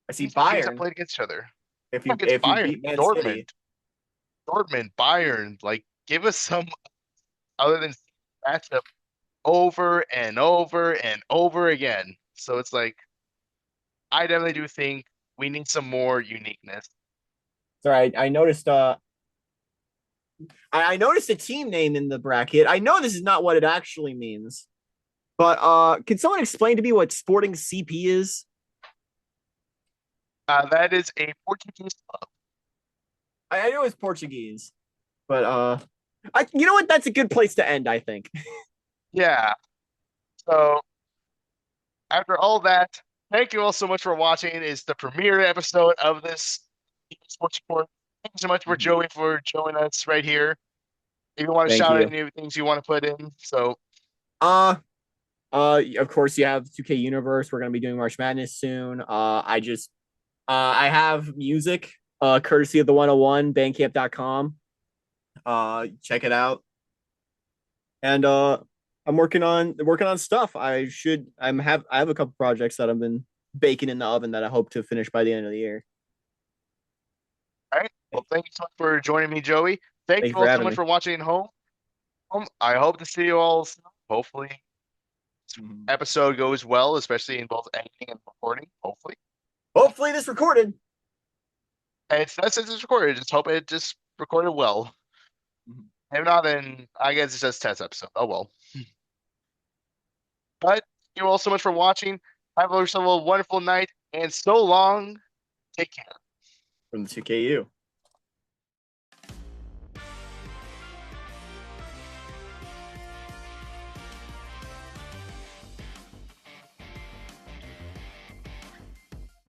I see these are teams that Bayern. played against each other. If Who you against if you Bayern, beat Man City, Dortmund, Bayern. Like, give us some other than matchup over and over and over again. So it's like, I definitely do think we need some more uniqueness. sorry, I noticed. I noticed a team name in the bracket. I know this is not what it actually means, but can someone explain to me what Sporting CP is? That is a Portuguese club. I know it's Portuguese, but you know what? That's a good place to end. I think. Yeah. So after all that, thank you all so much for watching. It's the premiere episode of this sports report. Thank you so much for Mhm. Joey for joining us right here. If you want to Thank shout out you. any things you want to put in, so Uh, of course you have 2K Universe. We're gonna be doing March Madness soon. I have music, courtesy of the 101 bandcamp.com. Check it out. And I'm working on stuff. I have a couple projects that I've been baking in the oven that I hope to finish by the end of the year. all right. Well, thank you so much for joining me, Joey. Thank Thank you you for all so having much me. for watching at home. I hope to see you all soon. Hopefully, this Mhm. episode goes well, especially in both editing and recording. Hopefully, Hopefully this recorded. and it's not since it's recorded. Just hope it just recorded well. Mhm. If not, then I guess it's just test episode. Oh well. But thank you all so much for watching. Have yourself a wonderful night, and so long. Take care. From the 2KU.